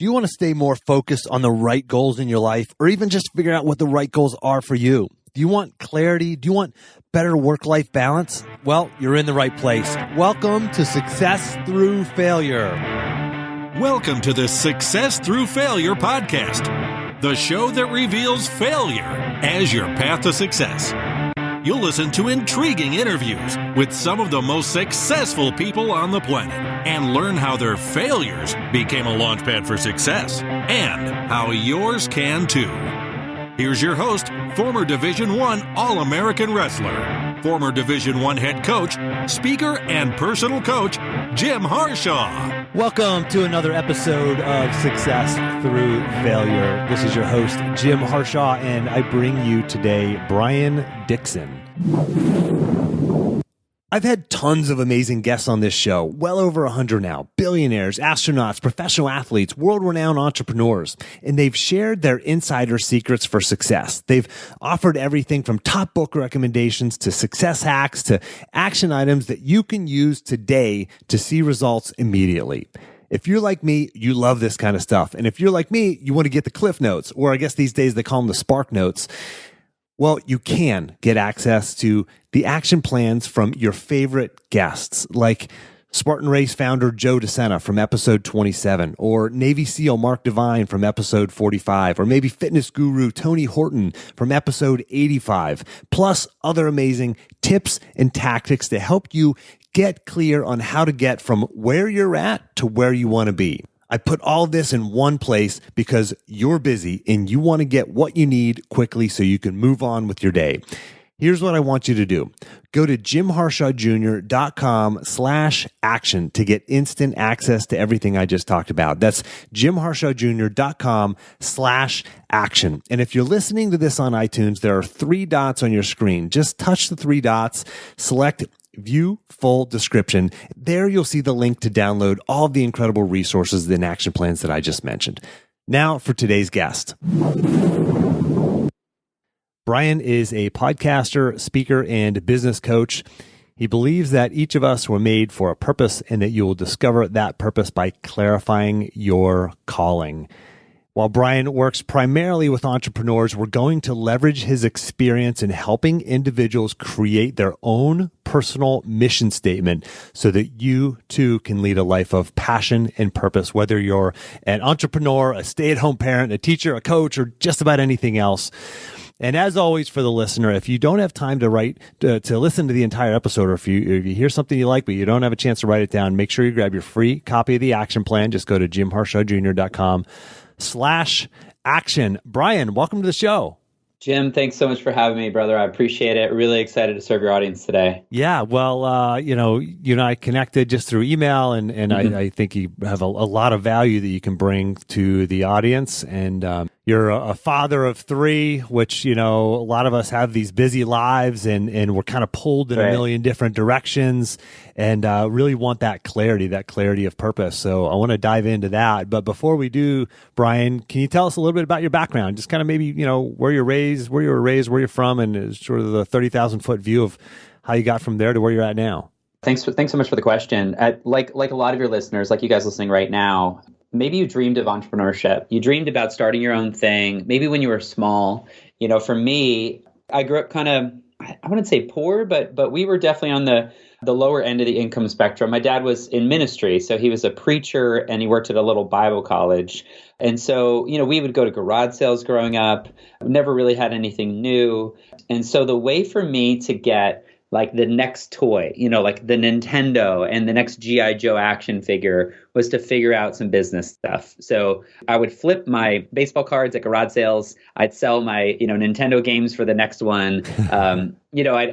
Do you want to stay more focused on the right goals in your life, or even just figure out what the right goals are for you? Do you want clarity? Do you want better work-life balance? Well, you're in the right place. Welcome to Success Through Failure. Welcome to the Success Through Failure podcast, the show that reveals failure as your path to success. You'll listen to intriguing interviews with some of the most successful people on the planet and learn how their failures became a launchpad for success and how yours can too. Here's your host, former Division I All-American wrestler, former Division I head coach, speaker, and personal coach, Jim Harshaw. Welcome to another episode of Success Through Failure. This is your host, Jim Harshaw, and I bring you today Brian Dixon. I've had tons of amazing guests on this show, well over 100 now, billionaires, astronauts, professional athletes, world-renowned entrepreneurs, and they've shared their insider secrets for success. They've offered everything from top book recommendations to success hacks to action items that you can use today to see results immediately. If you're like me, you love this kind of stuff. And if you're like me, you want to get the Cliff Notes, or I guess these days they call them the Spark Notes. Well, you can get access to the action plans from your favorite guests, like Spartan Race founder Joe DeSena from episode 27, or Navy SEAL Mark Devine from episode 45, or maybe fitness guru Tony Horton from episode 85, plus other amazing tips and tactics to help you get clear on how to get from where you're at to where you want to be. I put all this in one place because you're busy and you want to get what you need quickly so you can move on with your day. Here's what I want you to do. Go to jimharshawjr.com/action to get instant access to everything I just talked about. That's jimharshawjr.com/action. And if you're listening to this on iTunes, there are 3 dots on your screen. Just touch the 3 dots, select View Full Description. There you'll see the link to download all of the incredible resources and action plans that I just mentioned. Now for today's guest. Brian is a podcaster, speaker, and business coach. He believes that each of us were made for a purpose and that you will discover that purpose by clarifying your calling. While Brian works primarily with entrepreneurs, we're going to leverage his experience in helping individuals create their own personal mission statement so that you too can lead a life of passion and purpose, whether you're an entrepreneur, a stay-at-home parent, a teacher, a coach, or just about anything else. And as always, for the listener, if you don't have time to listen to the entire episode, or if you hear something you like but you don't have a chance to write it down, make sure you grab your free copy of the action plan. Just go to jimharshawjr.com/action. Brian, welcome to the show. Jim, thanks so much for having me, brother. I appreciate it. Really excited to serve your audience today. Yeah, well, you and I connected just through email, and I think you have a lot of value that you can bring to the audience. And you're a father of 3, which, a lot of us have these busy lives, and we're kind of pulled in a million different directions, and really want that clarity of purpose. So I want to dive into that. But before we do, Brian, can you tell us a little bit about your background? Just kind of maybe, where you were raised, where you're from, and sort of the 30,000-foot view of how you got from there to where you're at now. Thanks so much for the question. Like a lot of your listeners, like you guys listening right now, maybe you dreamed of entrepreneurship. You dreamed about starting your own thing, maybe when you were small. For me, I grew up kind of, I wouldn't say poor, but we were definitely on the lower end of the income spectrum. My dad was in ministry, so he was a preacher and he worked at a little Bible college. And so, we would go to garage sales growing up, never really had anything new. And so the way for me to get like the next toy, like the Nintendo and the next G.I. Joe action figure was to figure out some business stuff. So I would flip my baseball cards at garage sales. I'd sell my, Nintendo games for the next one. I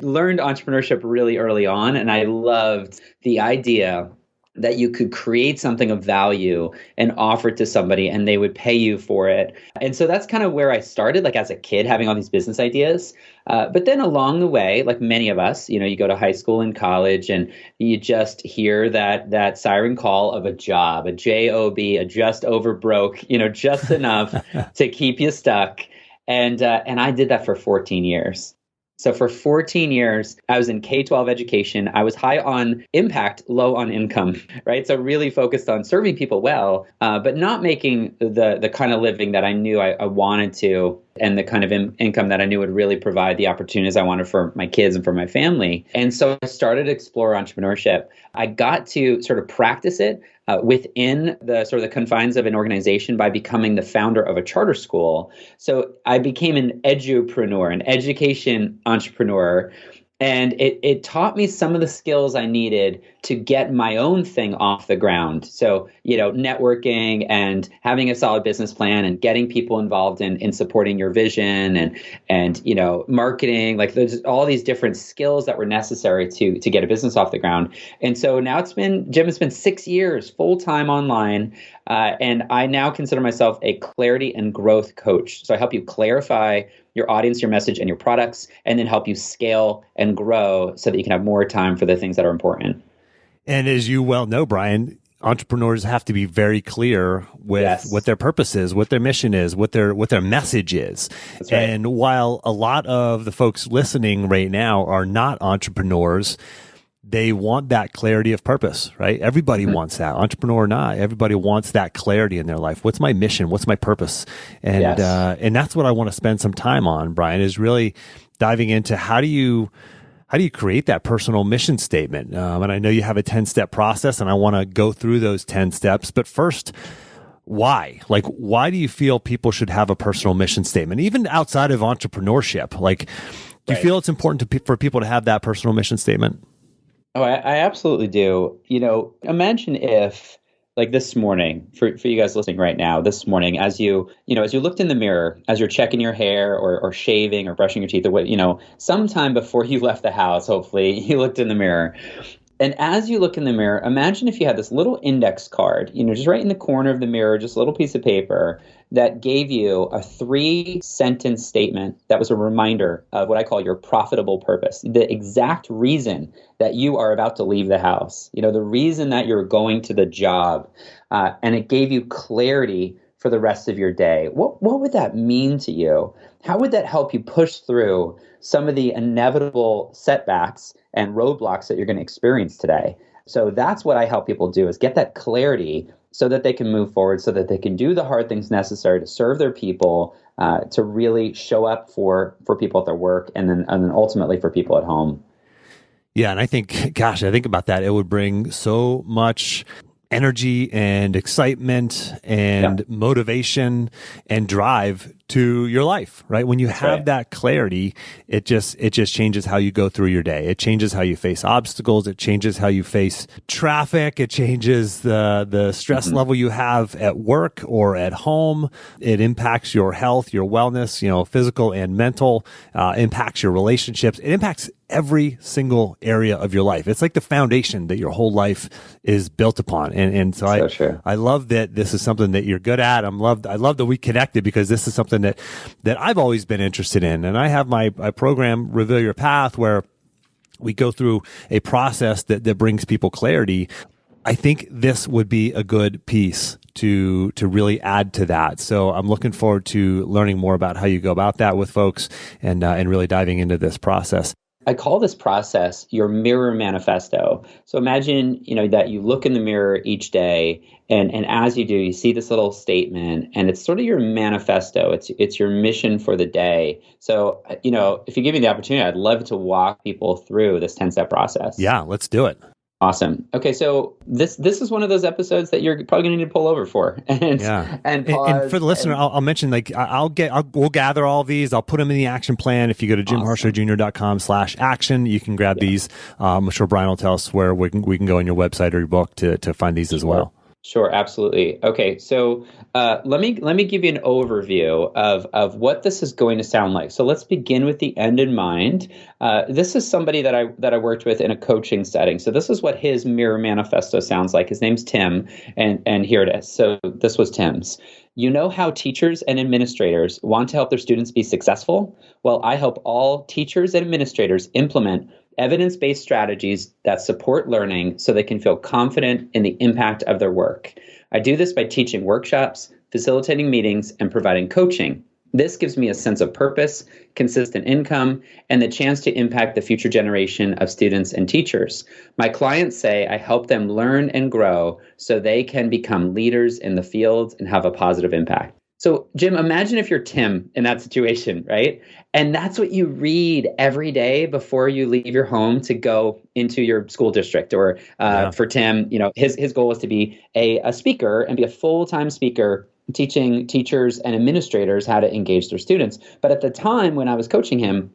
learned entrepreneurship really early on, and I loved the idea that you could create something of value and offer it to somebody and they would pay you for it. And so that's kind of where I started, like as a kid, having all these business ideas. But then along the way, like many of us, you go to high school and college and you just hear that siren call of a job, a job, a just over broke, just enough to keep you stuck. And I did that for 14 years. So for 14 years, I was in K-12 education. I was high on impact, low on income, right? So really focused on serving people well, but not making the kind of living that I knew I wanted to, and the kind of income that I knew would really provide the opportunities I wanted for my kids and for my family. And so I started to explore entrepreneurship. I got to sort of practice it within the sort of the confines of an organization by becoming the founder of a charter school. So I became an edupreneur, an education entrepreneur. And it taught me some of the skills I needed to get my own thing off the ground. So, networking and having a solid business plan and getting people involved in supporting your vision and marketing, like there's all these different skills that were necessary to get a business off the ground. And so now Jim, it's been 6 years full-time online. And I now consider myself a clarity and growth coach. So I help you clarify your audience, your message, and your products, and then help you scale and grow so that you can have more time for the things that are important. And as you well know, Brian, entrepreneurs have to be very clear with what their purpose is, what their mission is, what their message is. That's right. And while a lot of the folks listening right now are not entrepreneurs, they want that clarity of purpose, right? Everybody wants that, entrepreneur or not. Everybody wants that clarity in their life. What's my mission? What's my purpose? And and that's what I want to spend some time on, Brian, is really diving into how do you create that personal mission statement? And I know you have a 10-step process, and I want to go through those 10 steps. But first, why? Like, why do you feel people should have a personal mission statement, even outside of entrepreneurship? Like, do you feel it's important for people to have that personal mission statement? Oh, I absolutely do. Imagine if, like this morning, for you guys listening right now, this morning, as you looked in the mirror, as you're checking your hair or shaving or brushing your teeth, or what, sometime before you left the house, hopefully, you looked in the mirror. And as you look in the mirror, imagine if you had this little index card, just right in the corner of the mirror, just a little piece of paper that gave you a 3-sentence statement that was a reminder of what I call your profitable purpose, the exact reason that you are about to leave the house, the reason that you're going to the job, and it gave you clarity for the rest of your day. What would that mean to you? How would that help you push through some of the inevitable setbacks and roadblocks that you're going to experience today? So that's what I help people do, is get that clarity so that they can move forward, so that they can do the hard things necessary to serve their people, to really show up for people at their work, and then ultimately for people at home. Yeah, and I think about that. It would bring so much energy and excitement and motivation and drive to your life, right? When you have that clarity, it just changes how you go through your day. It changes how you face obstacles. It changes how you face traffic. It changes the stress level you have at work or at home. It impacts your health, your wellness, physical and mental, impacts your relationships. It impacts every single area of your life. It's like the foundation that your whole life is built upon. And so I love that this is something that you're good at. I love that we connected, because this is something that I've always been interested in. And I have my program, Reveal Your Path, where we go through a process that brings people clarity. I think this would be a good piece to really add to that. So I'm looking forward to learning more about how you go about that with folks, and really diving into this process. I call this process your mirror manifesto. So imagine, that you look in the mirror each day, and as you do, you see this little statement, and it's sort of your manifesto. It's your mission for the day. So, if you give me the opportunity, I'd love to walk people through this 10-step process. Yeah, let's do it. Awesome. Okay, so this is one of those episodes that you're probably going to need to pull over for, and for the listener, I'll mention, like, we'll gather all of these. I'll put them in the action plan. If you go to jimharshawjr.com/action, you can grab these. I'm sure Brian will tell us where we can go on your website or your book to find these as well. Sure, absolutely. Okay, so let me give you an overview of what this is going to sound like. So let's begin with the end in mind. This is somebody that I worked with in a coaching setting. So this is what his mirror manifesto sounds like. His name's Tim, and here it is. So this was Tim's. You know how teachers and administrators want to help their students be successful? Well, I help all teachers and administrators implement evidence-based strategies that support learning so they can feel confident in the impact of their work. I do this by teaching workshops, facilitating meetings, and providing coaching. This gives me a sense of purpose, consistent income, and the chance to impact the future generation of students and teachers. My clients say I help them learn and grow so they can become leaders in the field and have a positive impact. So, Jim, imagine if you're Tim in that situation, right? And that's what you read every day before you leave your home to go into your school district. Or for Tim, his goal is to be a speaker and be a full-time speaker, teaching teachers and administrators how to engage their students. But at the time when I was coaching him,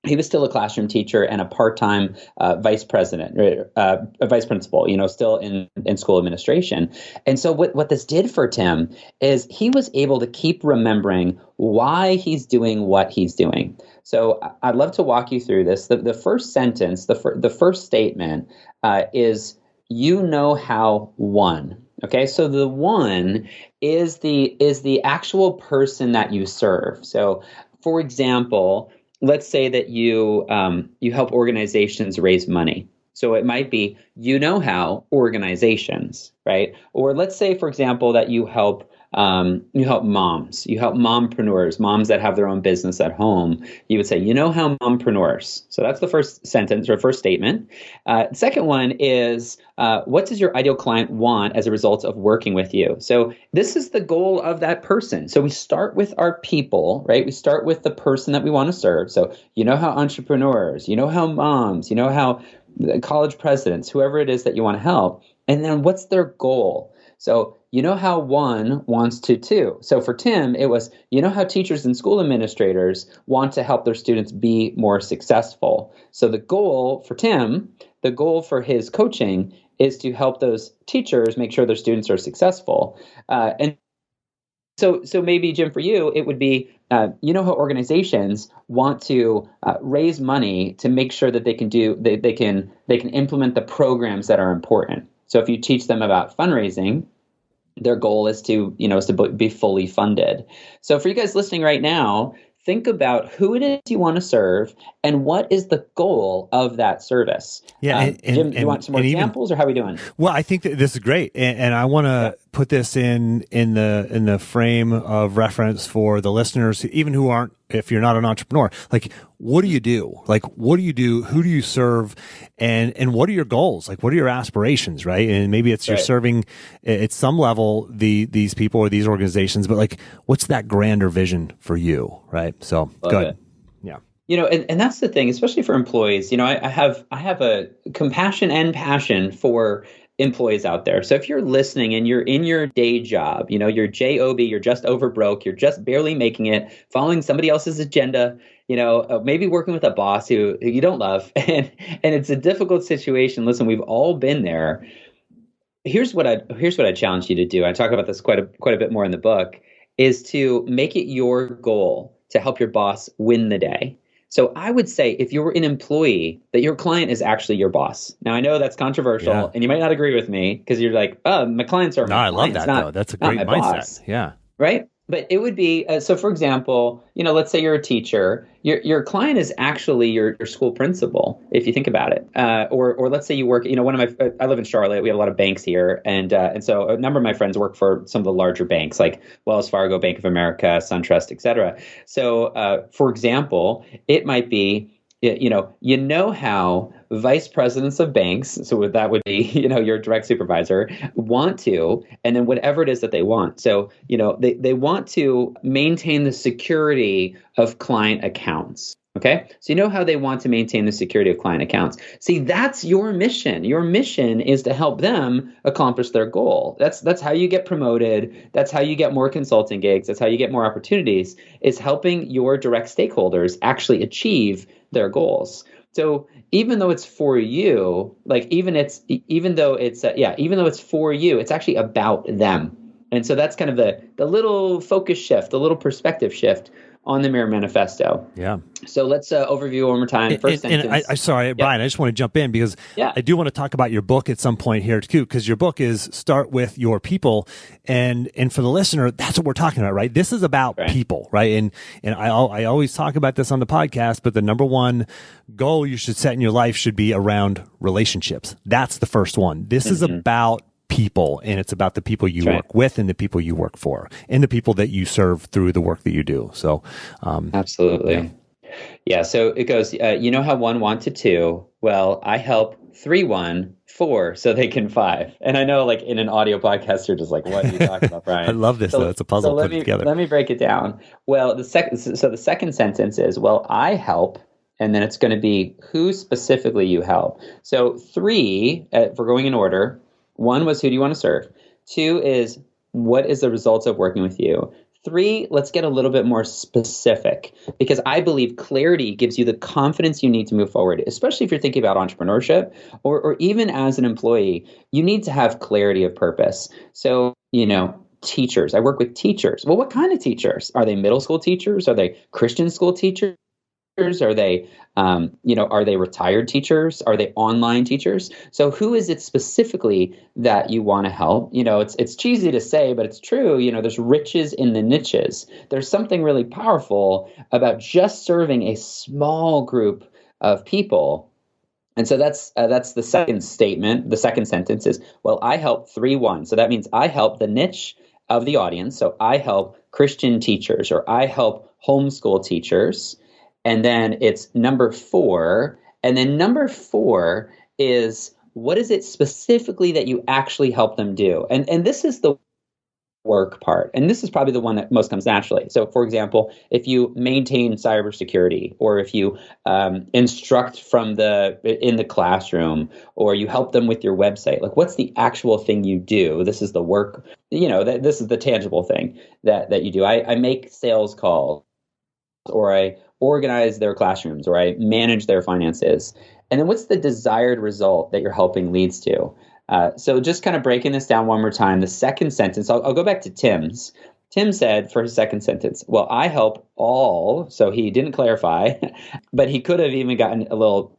he was still a classroom teacher and a part-time vice president, a vice principal, still in school administration. And so what this did for Tim is he was able to keep remembering why he's doing what he's doing. So I'd love to walk you through this. The first sentence, the first statement is, how one. Okay, so the one is the actual person that you serve. So, for example, let's say that you help organizations raise money. So it might be, how organizations, right? Or let's say, for example, that you help moms, you help mompreneurs, moms that have their own business at home. You would say, how mompreneurs. So that's the first sentence or first statement. Second one is, what does your ideal client want as a result of working with you? So this is the goal of that person. So we start with our people, right? We start with the person that we want to serve. So how entrepreneurs, how moms, how college presidents, whoever it is that you want to help. And then what's their goal? So how one wants to too. So for Tim, it was, how teachers and school administrators want to help their students be more successful. So the goal for Tim, the goal for his coaching is to help those teachers make sure their students are successful. And so maybe, Jim, for you, it would be, how organizations want to raise money to make sure that they can implement the programs that are important. So if you teach them about fundraising, their goal is to be fully funded. So for you guys listening right now, think about who it is you want to serve and what is the goal of that service. Yeah, Jim, you want some more examples, or how are we doing? Well, I think that this is great, and I want to put this in the frame of reference for the listeners, even who aren't. If you're not an entrepreneur, like, what do you do? Like, what do you do? Who do you serve? And what are your goals? Like, what are your aspirations, right? And maybe it's you're serving at some level these people or these organizations, but like, what's that grander vision for you, right? So good. Yeah. And that's the thing, especially for employees. I have a compassion and passion for employees out there. So if you're listening and you're in your day job, you're JOB, you're just over broke, you're just barely making it, following somebody else's agenda, maybe working with a boss who you don't love, and it's a difficult situation. Listen, we've all been there. Here's what I challenge you to do. I talk about this quite a bit more in the book, is to make it your goal to help your boss win the day. So I would say, if you're an employee, that your client is actually your boss. Now, I know that's controversial, and you might not agree with me because you're like, oh, my clients are my clients. I love that, though. That's a great mindset. Boss. Yeah. Right? But it would be, so for example, let's say you're a teacher, your client is actually your school principal, if you think about it. Or let's say you work, I live in Charlotte, we have a lot of banks here. And so a number of my friends work for some of the larger banks like Wells Fargo, Bank of America, SunTrust, et cetera. So for example, it might be, how vice presidents of banks, so that would be, your direct supervisor, want to, and then whatever it is that they want. So, they want to maintain the security of client accounts. Okay. So how they want to maintain the security of client accounts. See, that's your mission. Your mission is to help them accomplish their goal. That's how you get promoted. That's how you get more consulting gigs. That's how you get more opportunities, is helping your direct stakeholders actually achieve their goals. So even though it's for you, even though it's for you, it's actually about them. And so that's kind of the little focus shift, the little perspective shift on the Mirror Manifesto. Yeah. So let's overview one more time. First sentence. And sorry, Brian, I just want to jump in because I do want to talk about your book at some point here too, because your book is Start With Your People. And for the listener, that's what we're talking about, right? This is about people, right? And I always talk about this on the podcast, but the number one goal you should set in your life should be around relationships. That's the first one. This is about people, and it's about the people you work with and the people you work for and the people that you serve through the work that you do. So, absolutely. Yeah. So it goes, you know how 1 wanted 2? Well, I help 3 1 4 so they can 5. And I know, like, in an audio podcast, you're just like, what are you talking about, Brian? I love this, though. It's a puzzle put together. Let me break it down. Well, the second sentence is, well, I help, and then it's going to be who specifically you help. So 3, if we're going in order, 1 was who do you want to serve? 2 is what is the results of working with you? 3, let's get a little bit more specific, because I believe clarity gives you the confidence you need to move forward, especially if you're thinking about entrepreneurship or even as an employee. You need to have clarity of purpose. So, teachers. I work with teachers. Well, what kind of teachers? Are they middle school teachers? Are they Christian school teachers? Are they, are they retired teachers? Are they online teachers? So who is it specifically that you want to help? It's cheesy to say, but it's true. There's riches in the niches. There's something really powerful about just serving a small group of people. And so that's the second statement. The second sentence is, well, I help 3 1. So that means I help the niche of the audience. So I help Christian teachers, or I help homeschool teachers. And then it's number 4. And then number 4 is, what is it specifically that you actually help them do? And this is the work part. And this is probably the one that most comes naturally. So, for example, if you maintain cybersecurity, or if you instruct in the classroom, or you help them with your website, like, what's the actual thing you do? This is the work, this is the tangible thing that you do. I make sales calls, or I organize their classrooms, or I manage their finances. And then what's the desired result that you're helping leads to? So just kind of breaking this down one more time, the second sentence, I'll go back to Tim's. Tim said for his second sentence, well, I help all. So he didn't clarify, but he could have even gotten a little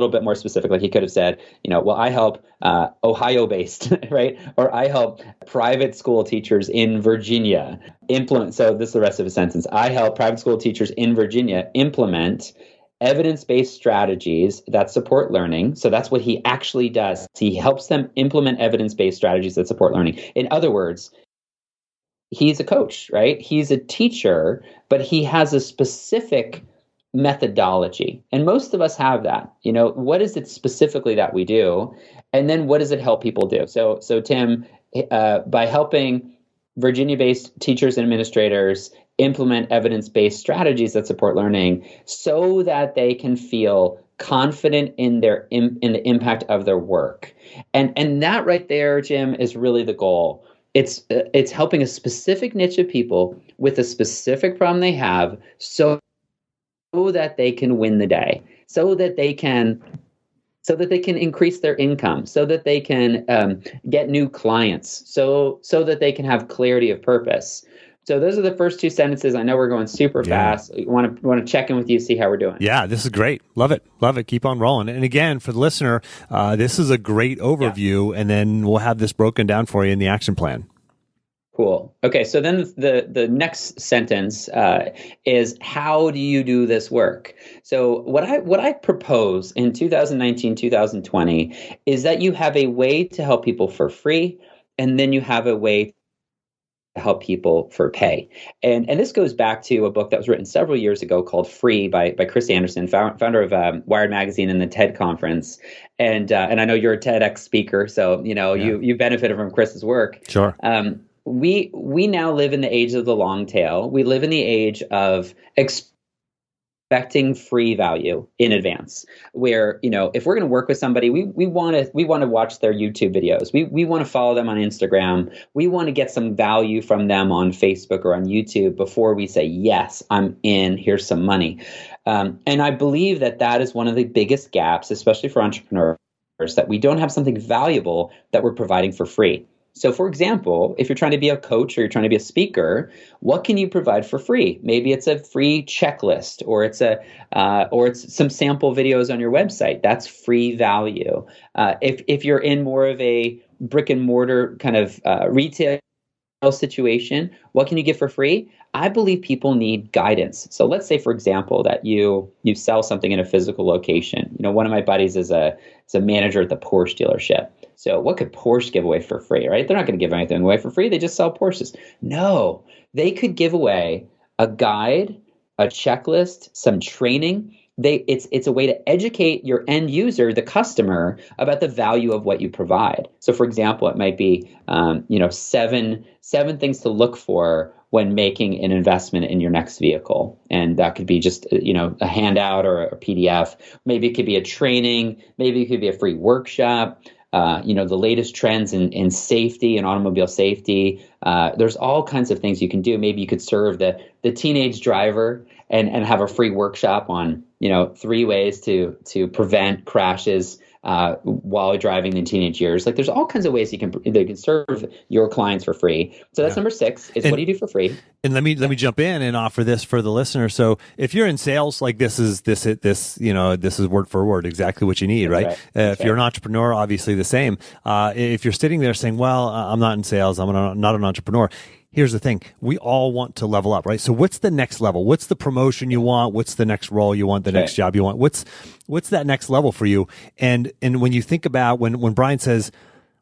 bit more specific. Like he could have said, well, I help Ohio-based, right? Or I help private school teachers in Virginia implement. So this is the rest of the sentence. I help private school teachers in Virginia implement evidence-based strategies that support learning. So that's what he actually does. He helps them implement evidence-based strategies that support learning. In other words, he's a coach, right? He's a teacher, but he has a specific methodology. And most of us have that. What is it specifically that we do? And then what does it help people do? So Tim, by helping Virginia-based teachers and administrators implement evidence-based strategies that support learning so that they can feel confident in in the impact of their work. And that right there, Jim, is really the goal. It's helping a specific niche of people with a specific problem they have, so that they can win the day, so that they can increase their income, so that they can get new clients, so that they can have clarity of purpose. So those are the first 2 sentences. I know we're going super fast. I want to check in with you, see how we're doing. Yeah, this is great. Love it. Love it. Keep on rolling. And again, for the listener, this is a great overview, and then we'll have this broken down for you in the action plan. Cool. Okay, so then the next sentence is, how do you do this work? So what I propose in 2019, 2020 is that you have a way to help people for free, and then you have a way to help people for pay. And this goes back to a book that was written several years ago called Free by Chris Anderson, founder of Wired Magazine and the TED Conference. And I know you're a TEDx speaker, so you benefited from Chris's work. Sure. We now live in the age of the long tail. We live in the age of expecting free value in advance, where, if we're going to work with somebody, we want to watch their YouTube videos. We want to follow them on Instagram. We want to get some value from them on Facebook or on YouTube before we say, yes, I'm in, here's some money. And I believe that is one of the biggest gaps, especially for entrepreneurs, that we don't have something valuable that we're providing for free. So, for example, if you're trying to be a coach or you're trying to be a speaker, what can you provide for free? Maybe it's a free checklist, or it's some sample videos on your website. That's free value. If you're in more of a brick and mortar kind of retail situation, what can you give for free? I believe people need guidance. So let's say, for example, that you sell something in a physical location. One of my buddies is a manager at the Porsche dealership. So what could Porsche give away for free, right? They're not going to give anything away for free. They just sell Porsches. No, they could give away a guide, a checklist, some training. It's a way to educate your end user, the customer, about the value of what you provide. So, for example, it might be, seven things to look for when making an investment in your next vehicle, and that could be just a handout or a PDF. Maybe it could be a training. Maybe it could be a free workshop. The latest trends in safety and automobile safety. There's all kinds of things you can do. Maybe you could serve the teenage driver and have a free workshop on 3 ways to prevent crashes while driving in teenage years. Like, there's all kinds of ways they can serve your clients for free. So that's number 6 is, what do you do for free? And let me jump in and offer this for the listener. So if you're in sales, like this is word for word exactly what you need, right? If you're an entrepreneur, obviously the same. If you're sitting there saying, well, I'm not in sales, I'm not an entrepreneur. Here's the thing. We all want to level up, right? So what's the next level? What's the promotion you want? What's the next role you want? The next job you want? What's that next level for you? And when you think about when Brian says,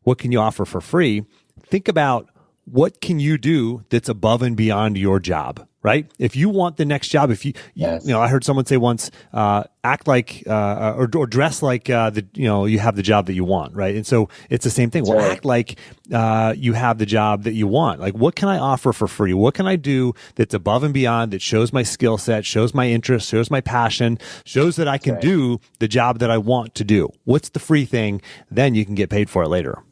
what can you offer for free? Think about, what can you do that's above and beyond your job, right? If you want the next job, I heard someone say once, act like, or dress like, you have the job that you want, right? And so it's the same thing. Well, act like, you have the job that you want. Like, what can I offer for free? What can I do that's above and beyond, that shows my skill set, shows my interest, shows my passion, shows that I can do the job that I want to do? What's the free thing? Then you can get paid for it later.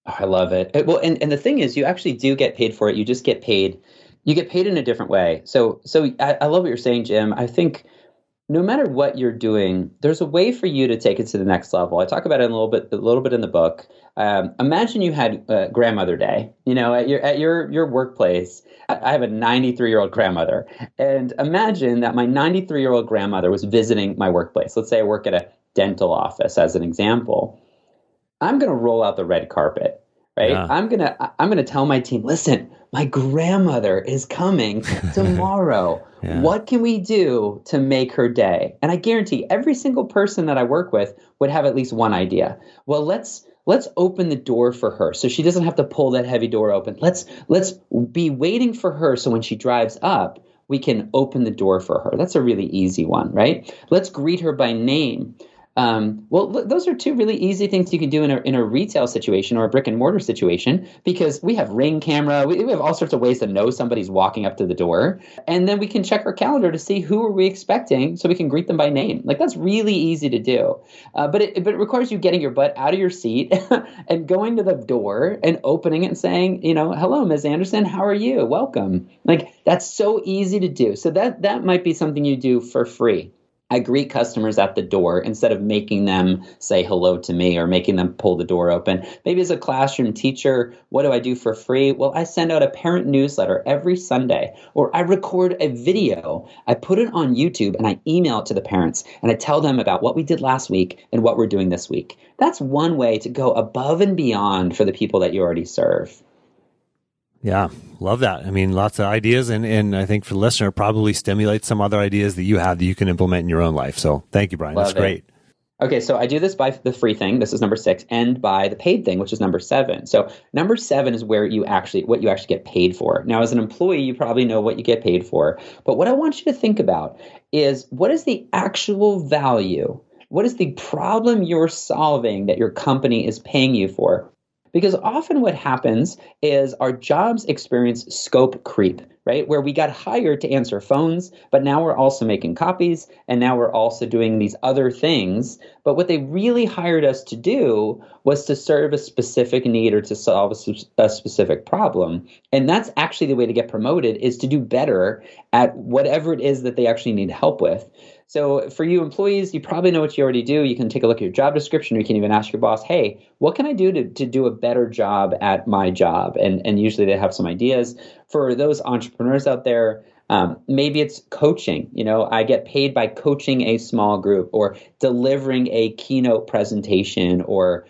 Oh, I love it. Well, and the thing is, you actually do get paid for it. You just get paid. You get paid in a different way. So I love what you're saying, Jim. I think no matter what you're doing, there's a way for you to take it to the next level. I talk about it a little bit in the book. Imagine you had Grandmother Day, at your workplace. I have a 93-year-old grandmother, and imagine that my 93-year-old grandmother was visiting my workplace. Let's say I work at a dental office, as an example. I'm going to roll out the red carpet, right? Yeah. I'm going to tell my team, listen, my grandmother is coming tomorrow. Yeah. What can we do to make her day? And I guarantee every single person that I work with would have at least one idea. Well, let's open the door for her so she doesn't have to pull that heavy door open. Let's be waiting for her so when she drives up, we can open the door for her. That's a really easy one, right? Let's greet her by name. Those are 2 really easy things you can do in a retail situation or a brick and mortar situation, because we have Ring camera. We have all sorts of ways to know somebody's walking up to the door. And then we can check our calendar to see who are we expecting so we can greet them by name. Like, that's really easy to do. But it requires you getting your butt out of your seat and going to the door and opening it and saying, hello, Ms. Anderson, how are you? Welcome. Like, that's so easy to do. So that might be something you do for free. I greet customers at the door instead of making them say hello to me or making them pull the door open. Maybe as a classroom teacher, what do I do for free? Well, I send out a parent newsletter every Sunday, or I record a video. I put it on YouTube and I email it to the parents, and I tell them about what we did last week and what we're doing this week. That's one way to go above and beyond for the people that you already serve. Yeah, love that. I mean, lots of ideas, and I think for the listener, probably stimulates some other ideas that you have that you can implement in your own life. So thank you, Brian. That's great. Okay, so I do this by the free thing. This is number 6, and by the paid thing, which is number 7. So number 7 is what you actually get paid for. Now, as an employee, you probably know what you get paid for. But what I want you to think about is, what is the actual value? What is the problem you're solving that your company is paying you for? Because often what happens is our jobs experience scope creep, right? Where we got hired to answer phones, but now we're also making copies, and now we're also doing these other things. But what they really hired us to do was to serve a specific need or to solve a specific problem. And that's actually the way to get promoted, is to do better at whatever it is that they actually need help with. So for you employees, you probably know what you already do. You can take a look at your job description, or you can even ask your boss, hey, what can I do to do a better job at my job? And usually they have some ideas. For those entrepreneurs out there, maybe it's coaching. I get paid by coaching a small group, or delivering a keynote presentation, or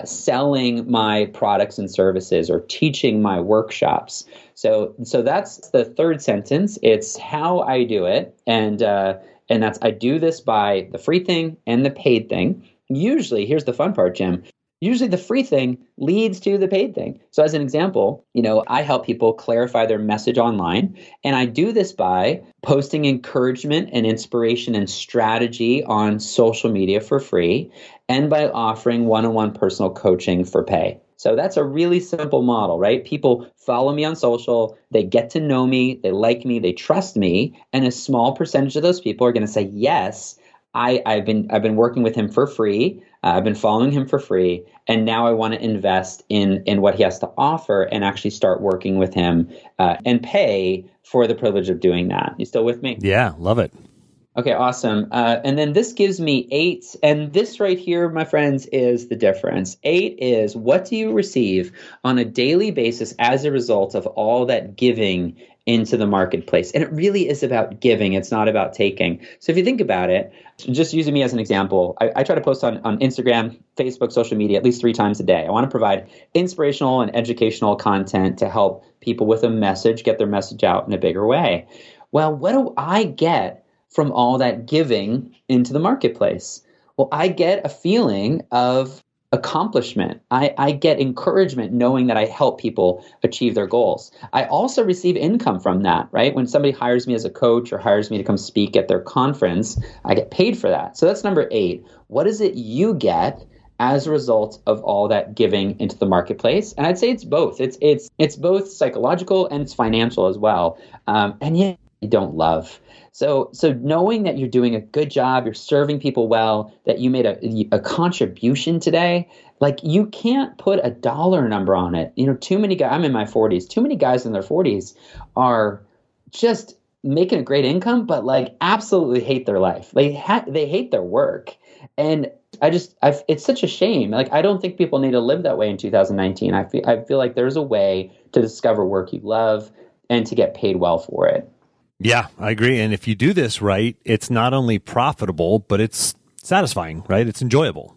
selling my products and services, or teaching my workshops. So that's the third sentence. It's how I do it. And that's, I do this by the free thing and the paid thing. Usually, here's the fun part, Jim. usually the free thing leads to the paid thing. So as an example, I help people clarify their message online. And I do this by posting encouragement and inspiration and strategy on social media for free, and by offering one-on-one personal coaching for pay. So that's a really simple model, right? People follow me on social, they get to know me, they like me, they trust me, and a small percentage of those people are going to say, yes, I've been working with him for free. I've been following him for free, and now I want to invest in what he has to offer and actually start working with him and pay for the privilege of doing that. You still with me? Yeah, love it. Okay, awesome. And then this gives me 8. And this right here, my friends, is the difference. 8 is, what do you receive on a daily basis as a result of all that giving into the marketplace? And it really is about giving. It's not about taking. So if you think about it, just using me as an example, I try to post on Instagram, Facebook, social media at least 3 times a day. I want to provide inspirational and educational content to help people with a message get their message out in a bigger way. Well, what do I get from all that giving into the marketplace? Well, I get a feeling of accomplishment. I get encouragement knowing that I help people achieve their goals. I also receive income from that, right? When somebody hires me as a coach or hires me to come speak at their conference, I get paid for that. So that's number 8. What is it you get as a result of all that giving into the marketplace? And I'd say it's both. It's both psychological and it's financial as well. And yet you don't love. So knowing that you're doing a good job, you're serving people well, that you made a contribution today, like you can't put a dollar number on it. Too many guys, I'm in my 40s, too many guys in their 40s are just making a great income, but like absolutely hate their life. They hate their work. And it's such a shame. Like, I don't think people need to live that way in 2019. I feel like there's a way to discover work you love and to get paid well for it. Yeah, I agree. And if you do this right, it's not only profitable, but it's satisfying, right? It's enjoyable.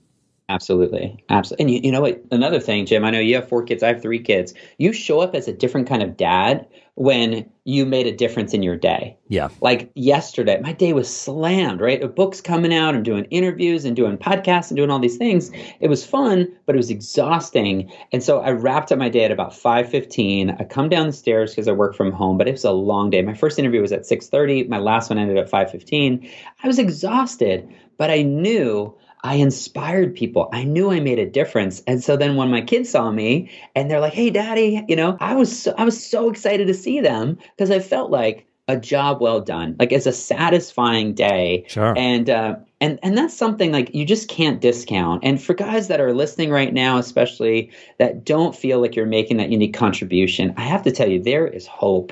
Absolutely. Absolutely. And you know what? Another thing, Jim, I know you have 4 kids. I have 3 kids. You show up as a different kind of dad when you made a difference in your day. Yeah. Like yesterday, my day was slammed, right? A book's coming out. I'm doing interviews and doing podcasts and doing all these things. It was fun, but it was exhausting. And so I wrapped up my day at about 5:15. I come down the stairs because I work from home, but it was a long day. My first interview was at 6:30. My last one ended at 5:15. I was exhausted, but I knew I inspired people. I knew I made a difference. And so then when my kids saw me and they're like, "Hey, Daddy," I was so excited to see them because I felt like a job well done. Like, it's a satisfying day. Sure. And that's something like you just can't discount. And for guys that are listening right now, especially that don't feel like you're making that unique contribution, I have to tell you, there is hope.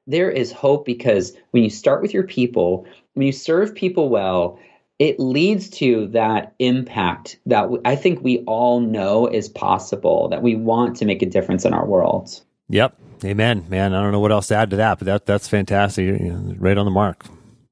There is hope because when you start with your people, when you serve people well, it leads to that impact that I think we all know is possible, that we want to make a difference in our world. Yep. Amen, man. I don't know what else to add to that, but that's fantastic. You're right on the mark.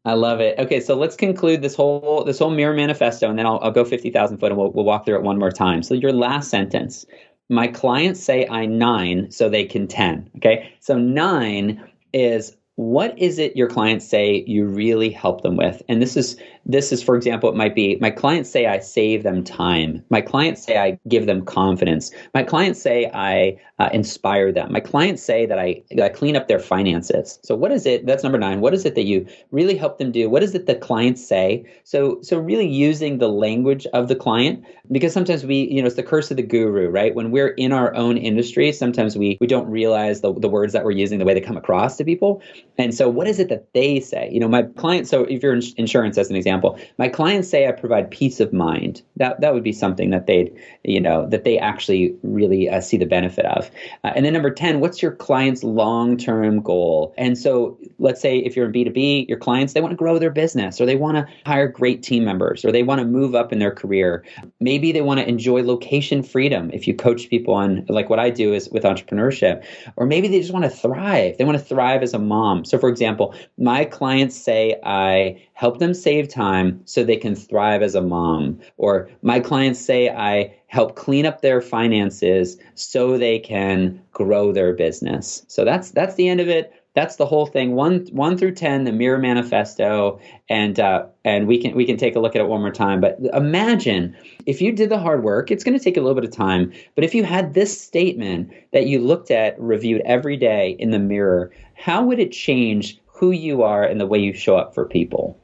I love it. Okay, so let's conclude this whole mirror manifesto, and then I'll go 50,000 foot, and we'll walk through it one more time. So your last sentence: my clients say I 9 so they can 10. Okay, so 9 is, what is it your clients say you really help them with? And this is, for example, it might be, my clients say I save them time. My clients say I give them confidence. My clients say I inspire them. My clients say that I clean up their finances. So what is it? That's number 9. What is it that you really help them do? What is it that clients say? So really using the language of the client, because sometimes it's the curse of the guru, right? When we're in our own industry, sometimes we don't realize the words that we're using, the way they come across to people. And so what is it that they say? My clients, so if you're in insurance as an example, my clients say I provide peace of mind. That would be something that that they actually really see the benefit of. And then number 10, what's your client's long-term goal? And so let's say if you're in B2B, your clients, they want to grow their business, or they want to hire great team members, or they want to move up in their career. Maybe they want to enjoy location freedom if you coach people on, like what I do is with entrepreneurship. Or maybe they just want to thrive. They want to thrive as a mom. So for example, my clients say I help them save time so they can thrive as a mom. Or my clients say I help clean up their finances so they can grow their business. So that's the end of it. that's the whole thing. One through 10, the Mirror Manifesto, and we can take a look at it one more time. But imagine if you did the hard work. It's going to take a little bit of time, but if you had this statement that you looked at, reviewed every day in the mirror, how would it change who you are and the way you show up for people?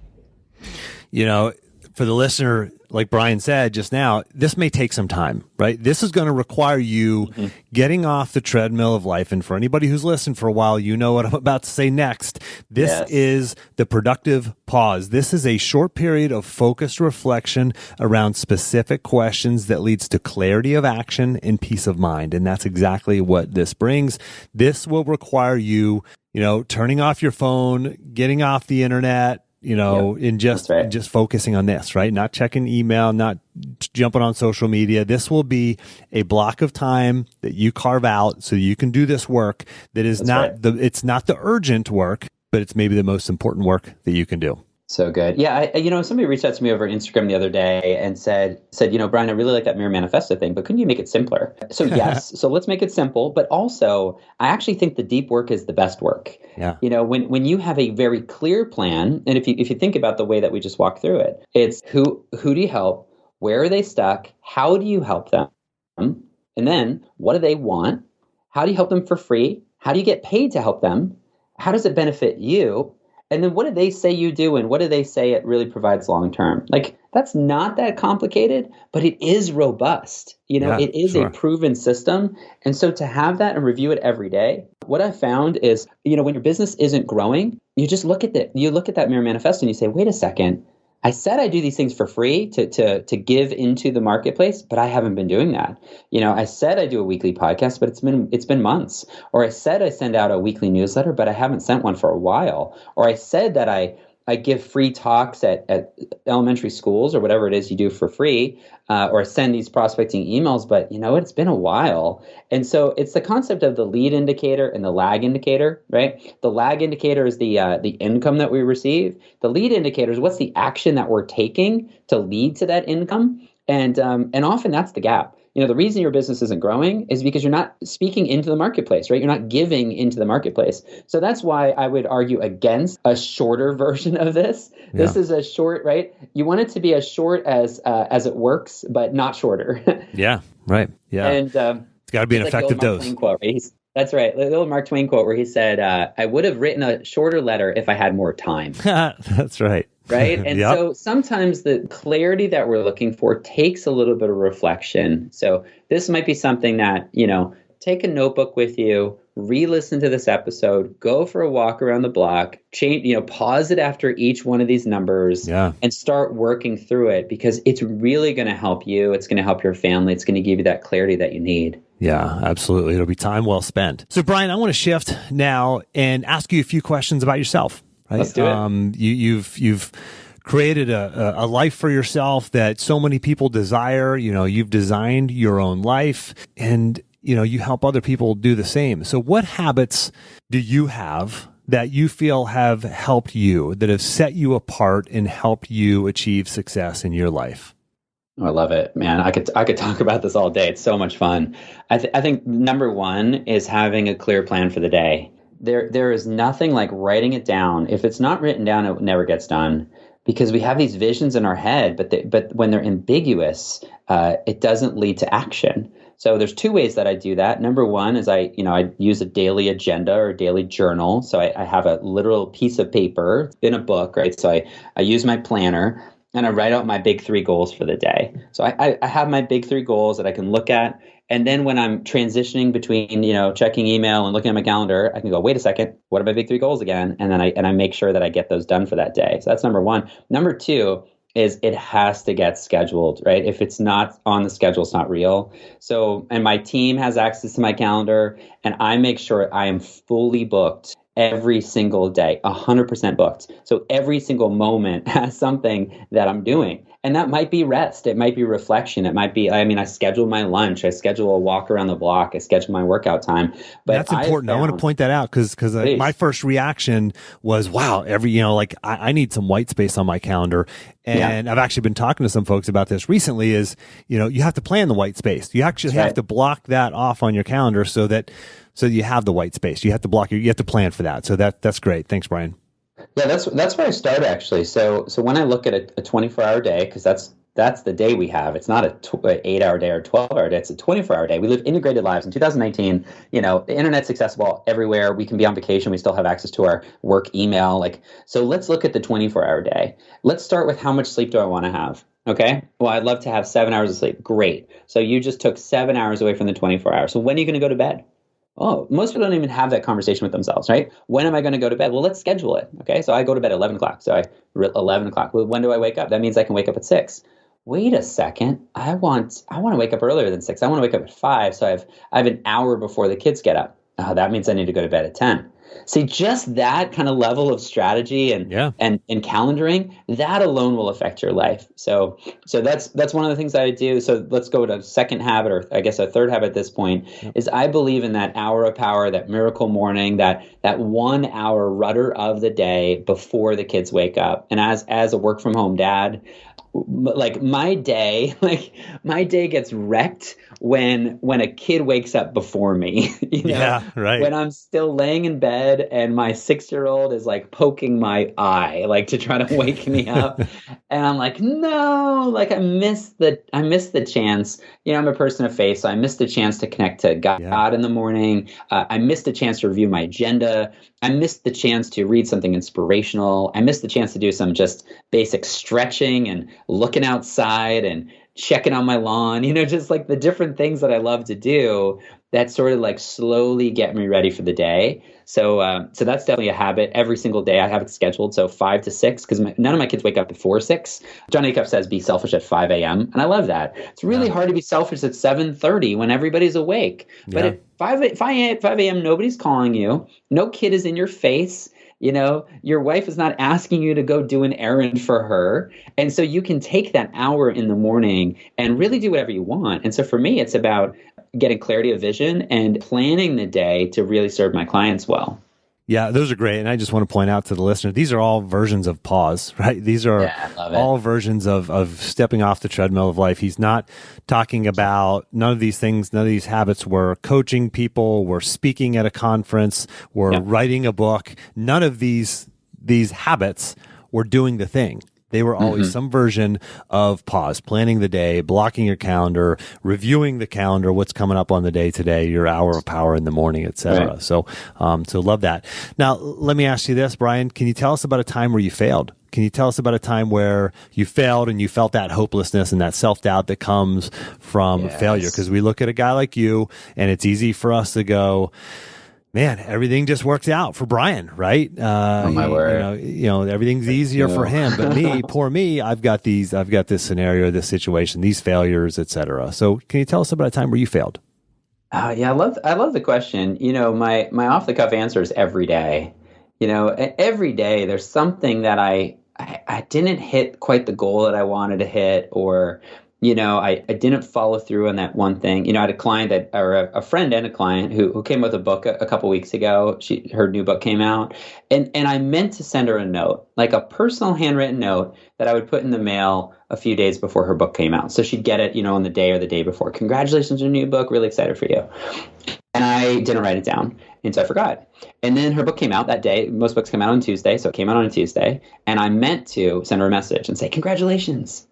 For the listener, like Brian said just now, this may take some time, right? This is going to require you getting off the treadmill of life. And for anybody who's listened for a while, you know what I'm about to say next. This is the productive pause. This is a short period of focused reflection around specific questions that leads to clarity of action and peace of mind. And that's exactly what this brings. This will require you, turning off your phone, getting off the internet, and just focusing on this, right? Not checking email, not jumping on social media. This will be a block of time that you carve out so you can do this work that is it's not the urgent work, but it's maybe the most important work that you can do. So good. Yeah. Somebody reached out to me over Instagram the other day and said, Brian, I really like that Mirror Manifesto thing, but couldn't you make it simpler? So yes. So let's make it simple. But also, I actually think the deep work is the best work. Yeah. When you have a very clear plan, and if you think about the way that we just walked through it, it's who do you help? Where are they stuck? How do you help them? And then what do they want? How do you help them for free? How do you get paid to help them? How does it benefit you? And then what do they say you do, and what do they say it really provides long term? Like, that's not that complicated, but it is robust. It is a proven system. And so to have that and review it every day, what I found is, when your business isn't growing, you just look at that. You look at that Mirror Manifesto and you say, wait a second. I said I do these things for free to give into the marketplace, but I haven't been doing that. I said I do a weekly podcast, but it's been months. Or I said I send out a weekly newsletter, but I haven't sent one for a while. Or I said that I give free talks at elementary schools or whatever it is you do for free, or send these prospecting emails, but it's been a while. And so it's the concept of the lead indicator and the lag indicator, right? The lag indicator is the income that we receive. The lead indicator is what's the action that we're taking to lead to that income. And often that's the gap. The reason your business isn't growing is because you're not speaking into the marketplace, right? You're not giving into the marketplace. So that's why I would argue against a shorter version of this. Yeah. This is a short, right? You want it to be as short as it works, but not shorter. Yeah, right. Yeah. And it's got to be an effective dose. Quote, right? That's right. The old Mark Twain quote where he said, I would have written a shorter letter if I had more time. That's right. Right. And so sometimes the clarity that we're looking for takes a little bit of reflection. So this might be something that, take a notebook with you, re-listen to this episode, go for a walk around the block, pause it after each one of these numbers and start working through it, because it's really going to help you. It's going to help your family. It's going to give you that clarity that you need. Yeah, absolutely. It'll be time well spent. So Brian, I want to shift now and ask you a few questions about yourself. Right? Let's do it. You've created a life for yourself that so many people desire. You've designed your own life, and you help other people do the same. So what habits do you have that you feel have helped you, that have set you apart and helped you achieve success in your life? Oh, I love it, man. I could talk about this all day. It's so much fun. I think number one is having a clear plan for the day. There is nothing like writing it down. If it's not written down, it never gets done, because we have these visions in our head, but when they're ambiguous, it doesn't lead to action. So there's two ways that I do that. Number one is I use a daily agenda or a daily journal. So I have a literal piece of paper in a book, right? So I use my planner and I write out my big 3 goals for the day. So I have my big 3 goals that I can look at. And then when I'm transitioning between, checking email and looking at my calendar, I can go, wait a second, what are my big 3 goals again? And then I make sure that I get those done for that day. So that's number one. Number two is it has to get scheduled, right? If it's not on the schedule, it's not real. So, and my team has access to my calendar, and I make sure I am fully booked every single day, 100% booked. So every single moment has something that I'm doing. And that might be rest. It might be reflection. It might be, I schedule my lunch. I schedule a walk around the block. I schedule my workout time. But that's important. I want to point that out because my first reaction was, wow, I need some white space on my calendar. And I've actually been talking to some folks about this recently is, you have to plan the white space. You actually have to block that off on your calendar so that So you have the white space. You have to you have to plan for that. So that's great. Thanks, Brian. Yeah, that's where I start actually. So when I look at a 24-hour day, because that's the day we have. It's not a 8-hour day or 12-hour day. It's a 24-hour day. We live integrated lives. In 2019, the internet's accessible everywhere. We can be on vacation. We still have access to our work email. So let's look at the 24-hour day. Let's start with how much sleep do I want to have? Okay. Well, I'd love to have 7 hours of sleep. Great. So you just took 7 hours away from the 24 hours. So when are you going to go to bed? Oh, most people don't even have that conversation with themselves, right? When am I going to go to bed? Well, let's schedule it. Okay. So I go to bed at 11 o'clock. 11 o'clock. Well, when do I wake up? That means I can wake up at 6. Wait a second. I want to wake up earlier than 6. I want to wake up at 5. So I have an hour before the kids get up. That means I need to go to bed at 10. See, just that kind of level of strategy and calendaring, that alone will affect your life. So that's one of the things that I do. So let's go to a second habit, or I guess a third habit at this point, is I believe in that hour of power, that miracle morning, that 1 hour rudder of the day before the kids wake up. And as a work from home dad, my day gets wrecked when a kid wakes up before me. Yeah, right. When I'm still laying in bed and my 6-year-old is poking my eye, to try to wake me up, and I'm like, no, I missed the chance. I'm a person of faith, so I missed the chance to connect to God in the morning. I missed the chance to review my agenda. I missed the chance to read something inspirational. I missed the chance to do some just basic stretching and looking outside and checking on my lawn, just the different things that I love to do that sort of slowly get me ready for the day. So that's definitely a habit. Every single day I have it scheduled. So 5 to 6, because none of my kids wake up before 6. John Acuff says, be selfish at 5 a.m. And I love that. It's really hard to be selfish at 7:30 when everybody's awake. But at 5 a.m., nobody's calling you. No kid is in your face. Your wife is not asking you to go do an errand for her. And so you can take that hour in the morning and really do whatever you want. And so for me, it's about getting clarity of vision and planning the day to really serve my clients well. Yeah, those are great. And I just want to point out to the listener, these are all versions of pause, right? These are all versions of stepping off the treadmill of life. He's not talking about none of these things, none of these habits. We're coaching people, we're speaking at a conference, we're writing a book. None of these habits were doing the thing. They were always some version of pause, planning the day, blocking your calendar, reviewing the calendar, what's coming up on the day today, your hour of power in the morning, et cetera. Right. So love that. Now, let me ask you this, Brian. Can you tell us about a time where you failed? Can you tell us about a time where you failed and you felt that hopelessness and that self-doubt that comes from failure? Because we look at a guy like you, and it's easy for us to go, man, everything just works out for Brian, right? Oh my word! Everything's easier for him, but me, poor me, I've got this scenario, this situation, these failures, etc. So, can you tell us about a time where you failed? I love the question. My off the cuff answer is every day. Every day there's something that I didn't hit quite the goal that I wanted to hit, or I didn't follow through on that one thing. I had a client a friend and a client who came with a book a couple weeks ago. Her new book came out, and I meant to send her a note, like a personal handwritten note that I would put in the mail a few days before her book came out. So she'd get it, on the day or the day before. Congratulations on your new book. Really excited for you. And I didn't write it down. And so I forgot. And then her book came out that day. Most books come out on Tuesday. So it came out on a Tuesday. And I meant to send her a message and say, congratulations,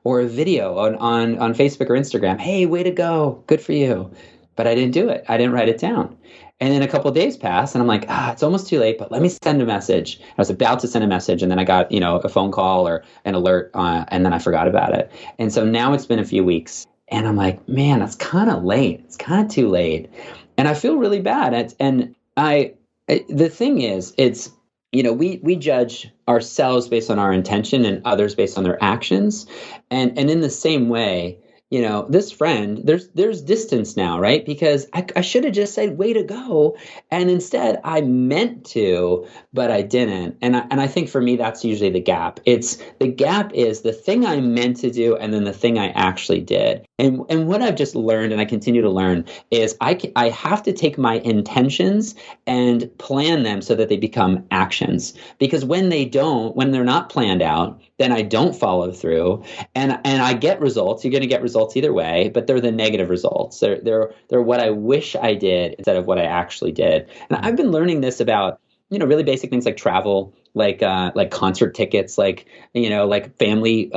or a video on Facebook or Instagram. Hey, way to go. Good for you. But I didn't do it. I didn't write it down. And then a couple of days passed, and I'm like, it's almost too late, but let me send a message. I was about to send a message, and then I got, a phone call or an alert, and then I forgot about it. And so now it's been a few weeks, and I'm like, man, that's kind of late. It's kind of too late. And I feel really bad. The thing is, it's, we judge ourselves based on our intention and others based on their actions. And in the same way, this friend, there's distance now, right? Because I should have just said, way to go. And instead I meant to, but I didn't. And I think for me, that's usually the gap. The gap is the thing I meant to do and then the thing I actually did. And what I've just learned, and I continue to learn, is I have to take my intentions and plan them so that they become actions. Because when they're not planned out, then I don't follow through, and I get results. You're going to get results results either way, but they're the negative results. They're what I wish I did instead of what I actually did. And I've been learning this about, really basic things like travel, like concert tickets, like family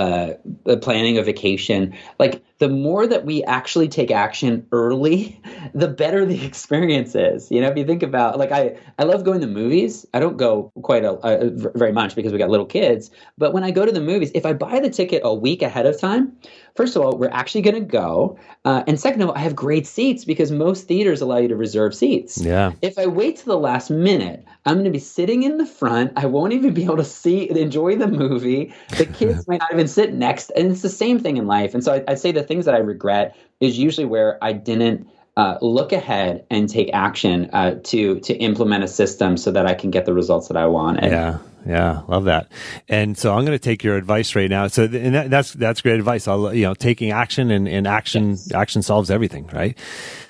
planning a vacation. Like the more that we actually take action early, the better the experience is. If you think about, like, I love going to movies. I don't go quite very much because we got little kids. But when I go to the movies, if I buy the ticket a week ahead of time, first of all, we're actually going to go. And second of all, I have great seats because most theaters allow you to reserve seats. Yeah. If I wait to the last minute, I'm going to be sitting in the front. I won't even be able to enjoy the movie. The kids might not even sit next. And it's the same thing in life. And so I'd say the things that I regret is usually where I didn't look ahead and take action to implement a system so that I can get the results that I wanted. Yeah, love that. And so I'm going to take your advice right now. So that's great advice. Taking action and action solves everything, right?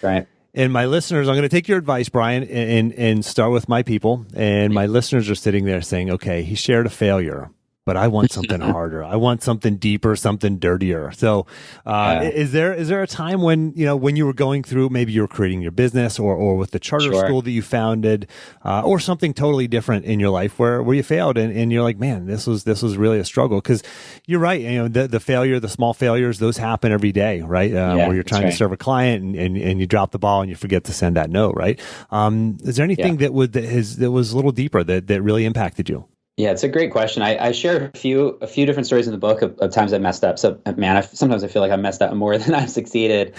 Right. And my listeners, I'm going to take your advice, Brian, and start with my people. And my listeners are sitting there saying, okay, he shared a failure, but I want something harder. I want something deeper, something dirtier. So, is there a time when you were going through, maybe you were creating your business or with the charter school that you founded, or something totally different in your life where you failed and you're like, man, this was really a struggle? Because you're right. The failure, the small failures, those happen every day, right? Where you're trying to serve a client and you drop the ball and you forget to send that note, right? Is there anything that was a little deeper that really impacted you? Yeah, it's a great question. I share a few different stories in the book of times I messed up. So, man, sometimes I feel like I messed up more than I've succeeded.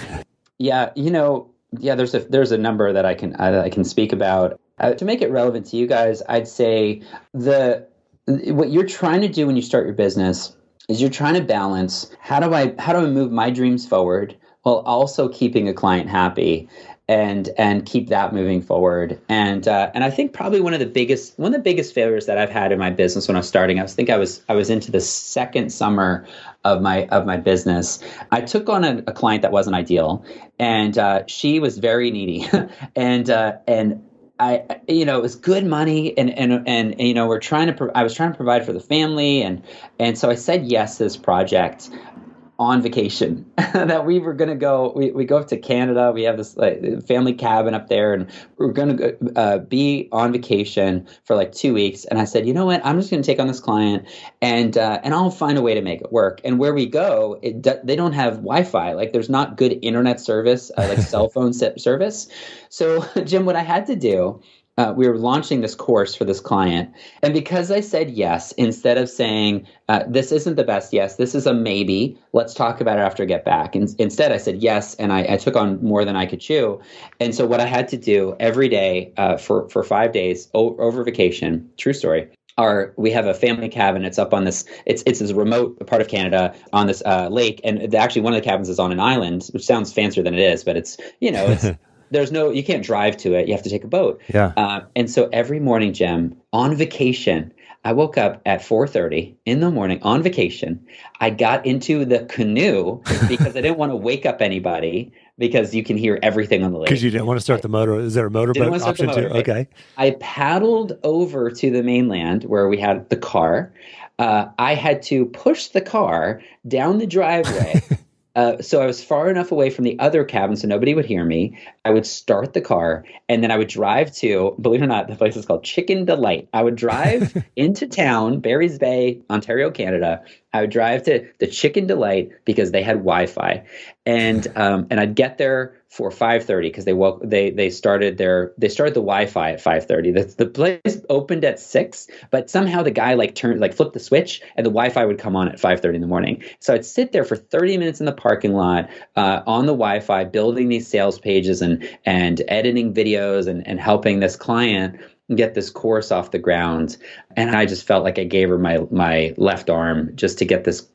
Yeah, there's a number that I can speak about. To make it relevant to you guys, I'd say what you're trying to do when you start your business is you're trying to balance how do I move my dreams forward while also keeping a client happy. And keep that moving forward. And I think probably one of the biggest failures that I've had in my business when I was starting, I was into the second summer of my business. I took on a client that wasn't ideal, and she was very needy, and I it was good money, and I was trying to provide for the family, and so I said yes to this project on vacation that we were going to go. We go up to Canada. We have this family cabin up there, and we're going to be on vacation for like 2 weeks. And I said, you know what? I'm just going to take on this client, and I'll find a way to make it work. And where we go, they don't have Wi-Fi. Like there's not good internet service, like cell phone service. So Jim, what I had to do, we were launching this course for this client. And because I said yes, instead of saying, this isn't the best yes, this is a maybe, let's talk about it after I get back. And instead I said yes, and I took on more than I could chew. And so what I had to do every day for 5 days over vacation, true story, we have a family cabin. It's up on this, it's this remote part of Canada on this lake. And actually one of the cabins is on an island, which sounds fancier than it is, but it's, you can't drive to it. You have to take a boat. Yeah. And so every morning, Jim, on vacation, I woke up at 4:30 in the morning on vacation. I got into the canoe because I didn't want to wake up anybody because you can hear everything on the lake. Because you didn't want to start the motor. Is there a motorboat option too? Okay. I paddled over to the mainland where we had the car. I had to push the car down the driveway. So I was far enough away from the other cabin so nobody would hear me. I would start the car, and then I would drive to, believe it or not, the place is called Chicken Delight. I would drive into town, Barry's Bay, Ontario, Canada. I would drive to the Chicken Delight because they had Wi-Fi, and I'd get there for 5:30 because they started the Wi-Fi at 5:30. The place opened at 6, but somehow the guy flipped the switch and the Wi-Fi would come on at 5:30 in the morning. So I'd sit there for 30 minutes in the parking lot on the Wi-Fi, building these sales pages and editing videos and helping this client get this course off the ground. And I just felt like I gave her my left arm just to get this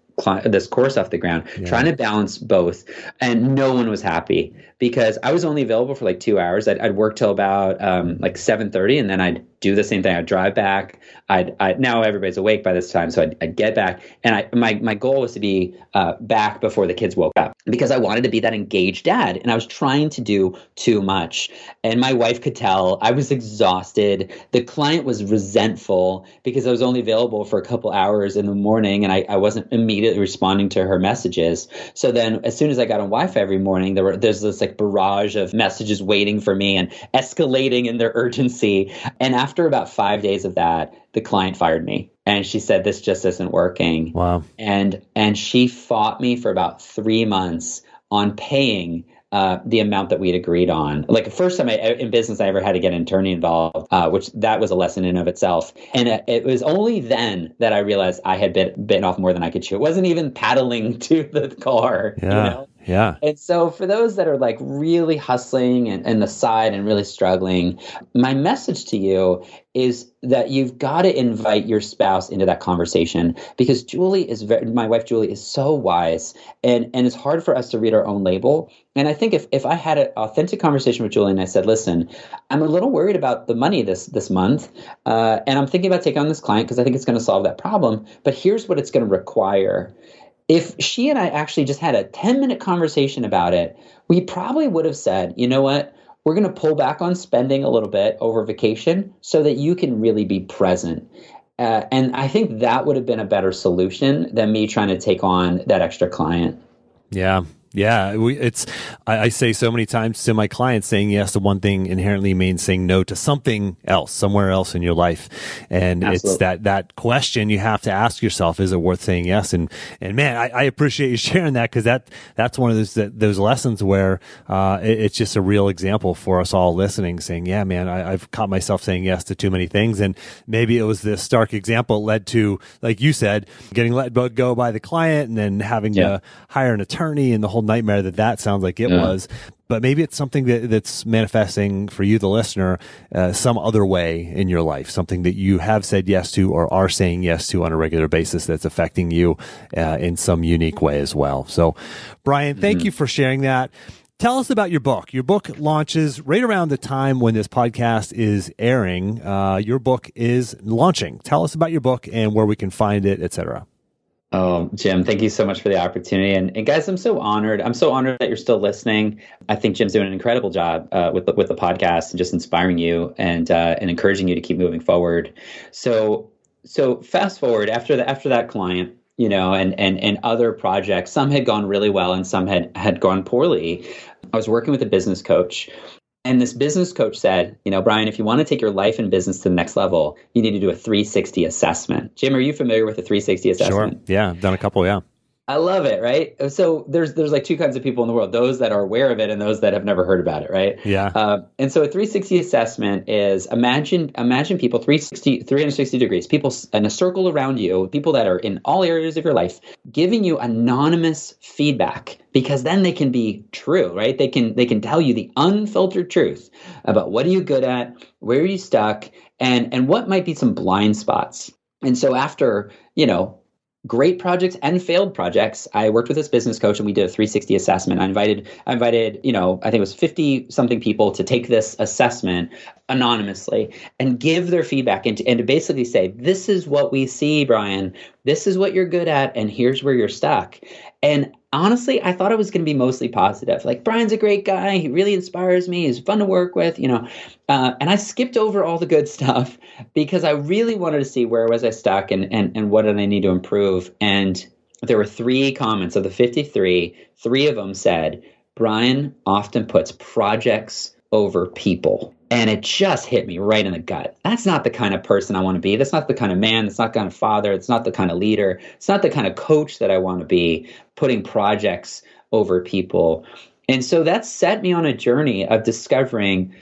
course off the ground, trying to balance both. And no one was happy because I was only available for like 2 hours. I'd work till about 7:30, and then I'd do the same thing. I'd drive back. Now everybody's awake by this time, so I'd get back. And my goal was to be back before the kids woke up because I wanted to be that engaged dad. And I was trying to do too much. And my wife could tell I was exhausted. The client was resentful because I was only available for a couple hours in the morning, and I wasn't immediately immediately responding to her messages. So then as soon as I got on Wi-Fi every morning, there's this like barrage of messages waiting for me and escalating in their urgency. And after about 5 days of that, the client fired me. And she said, this just isn't working. Wow. And she fought me for about 3 months on paying the amount that we'd agreed on. Like the first time in business I ever had to get an attorney involved, which that was a lesson in of itself. And it was only then that I realized I had bitten off more than I could chew. It wasn't even paddling to the car, Yeah. you know? Yeah. And so for those that are like really hustling and the side and really struggling, my message to you is that you've got to invite your spouse into that conversation, because my wife Julie is so wise, and it's hard for us to read our own label. And I think if I had an authentic conversation with Julie and I said, listen, I'm a little worried about the money this month, and I'm thinking about taking on this client because I think it's going to solve that problem, but here's what it's going to require. If she and I actually just had a 10-minute conversation about it, we probably would have said, you know what, we're going to pull back on spending a little bit over vacation so that you can really be present. And I think that would have been a better solution than me trying to take on that extra client. Yeah. Yeah, I say so many times to my clients, saying yes to one thing inherently means saying no to something else, somewhere else in your life. And Absolutely. It's that question you have to ask yourself, is it worth saying yes? And man, I appreciate you sharing that, because that's one of those lessons where it's just a real example for us all listening, saying, yeah, man, I've caught myself saying yes to too many things. And maybe it was this stark example led to, like you said, getting let go by the client and then having to hire an attorney and the whole nightmare that sounds like it was. But maybe it's something that's manifesting for you, the listener, some other way in your life, something that you have said yes to or are saying yes to on a regular basis that's affecting you in some unique way as well. So, Brian, thank you for sharing that. Tell us about your book. Your book launches right around the time when this podcast is airing. Your book is launching. Tell us about your book and where we can find it, et cetera. Oh, Jim, thank you so much for the opportunity. And guys, I'm so honored. I'm so honored that you're still listening. I think Jim's doing an incredible job with the podcast and just inspiring you and encouraging you to keep moving forward. So fast forward after that client, you know, and other projects, some had gone really well and some had gone poorly. I was working with a business coach. And this business coach said, you know, Brian, if you want to take your life and business to the next level, you need to do a 360 assessment. Jim, are you familiar with a 360 assessment? Sure. Yeah, I've done a couple, yeah. I love it, right? So there's like two kinds of people in the world, those that are aware of it and those that have never heard about it, right? Yeah. And so a 360 assessment is imagine people 360 degrees, people in a circle around you, people that are in all areas of your life, giving you anonymous feedback, because then they can be true, right? They can tell you the unfiltered truth about what are you good at, where are you stuck, and what might be some blind spots. And so after, you know, great projects and failed projects, I worked with this business coach and we did a 360 assessment. I invited, you know, I think it was 50 something people to take this assessment anonymously and give their feedback and to basically say, this is what we see, Brian, this is what you're good at, and here's where you're stuck. And honestly, I thought it was going to be mostly positive. Like, Brian's a great guy. He really inspires me. He's fun to work with, you know. And I skipped over all the good stuff because I really wanted to see where was I stuck and what did I need to improve. And there were 3 comments of the 53. 3 of them said, Brian often puts projects over people. And it just hit me right in the gut. That's not the kind of person I want to be. That's not the kind of man. That's not the kind of father. It's not the kind of leader. It's not the kind of coach that I want to be, putting projects over people. And so that set me on a journey of discovering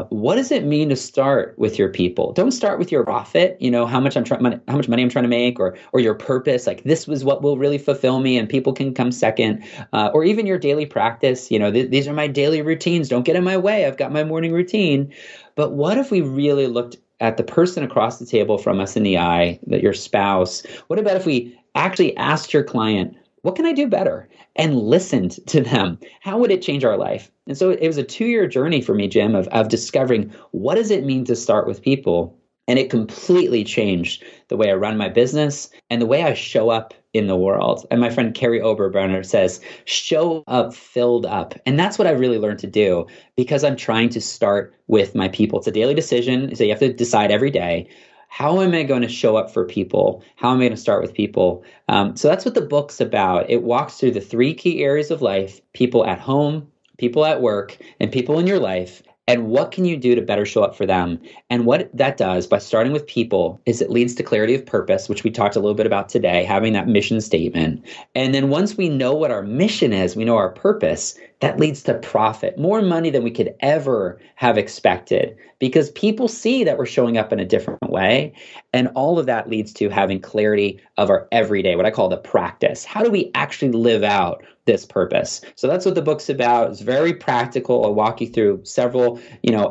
what does it mean to start with your people? Don't start with your profit, you know, how much money I'm trying to make, or your purpose. Like, this was what will really fulfill me, and people can come second, or even your daily practice. You know, these are my daily routines. Don't get in my way. I've got my morning routine. But what if we really looked at the person across the table from us in the eye, that your spouse? What about if we actually asked your client, what can I do better? And listened to them. How would it change our life? And so it was a 2-year journey for me, Jim, of discovering what does it mean to start with people. And it completely changed the way I run my business and the way I show up in the world. And my friend Carrie Oberbrunner says, show up filled up. And that's what I really learned to do, because I'm trying to start with my people. It's a daily decision. So you have to decide every day, how am I going to show up for people? How am I going to start with people? So that's what the book's about. It walks through the 3 key areas of life: people at home, people at work, and people in your life. And what can you do to better show up for them? And what that does by starting with people is it leads to clarity of purpose, which we talked a little bit about today, having that mission statement. And then once we know what our mission is, we know our purpose, that leads to profit, more money than we could ever have expected, because people see that we're showing up in a different way. And all of that leads to having clarity of our everyday, what I call the practice. How do we actually live out this purpose? So that's what the book's about. It's very practical. I'll walk you through several,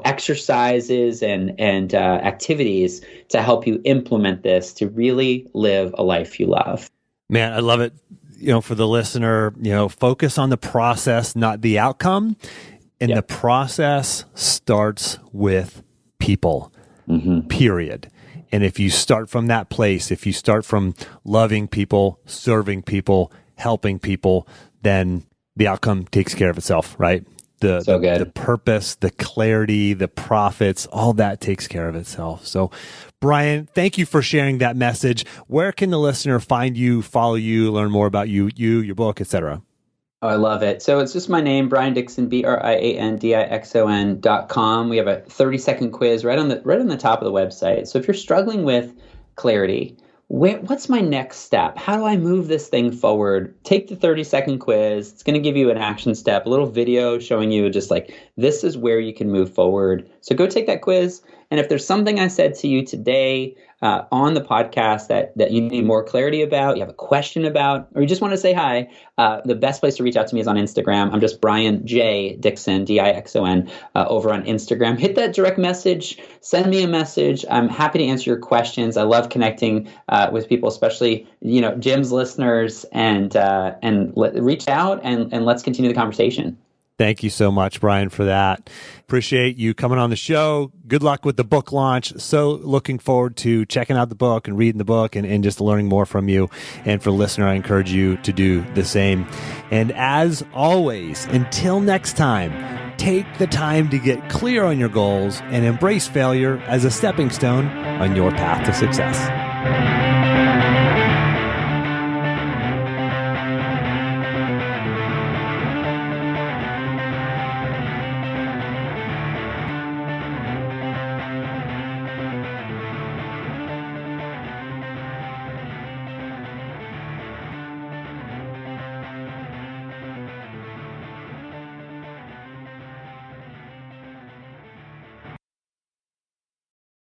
exercises and activities to help you implement this to really live a life you love. Man, I love it. For the listener, focus on the process, not the outcome. And the process starts with people, period. And if you start from that place, if you start from loving people, serving people, helping people, then the outcome takes care of itself, right? The purpose, the clarity, the profits, all that takes care of itself. So, Brian, thank you for sharing that message. Where can the listener find you, follow you, learn more about you, your book, etc.? Oh, I love it. So it's just my name, Brian Dixon, BrianDixon.com. We have a 30-second quiz right on the top of the website. So if you're struggling with clarity, what's my next step? How do I move this thing forward? Take the 30-second quiz. It's going to give you an action step, a little video showing you just like, this is where you can move forward. So go take that quiz. And if there's something I said to you today on the podcast that you need more clarity about, you have a question about, or you just want to say hi, the best place to reach out to me is on Instagram. I'm just Brian J. Dixon, Dixon, over on Instagram. Hit that direct message. Send me a message. I'm happy to answer your questions. I love connecting with people, especially Jim's listeners, and reach out and let's continue the conversation. Thank you so much, Brian, for that. Appreciate you coming on the show. Good luck with the book launch. So looking forward to checking out the book and reading the book and just learning more from you. And for the listener, I encourage you to do the same. And as always, until next time, take the time to get clear on your goals and embrace failure as a stepping stone on your path to success.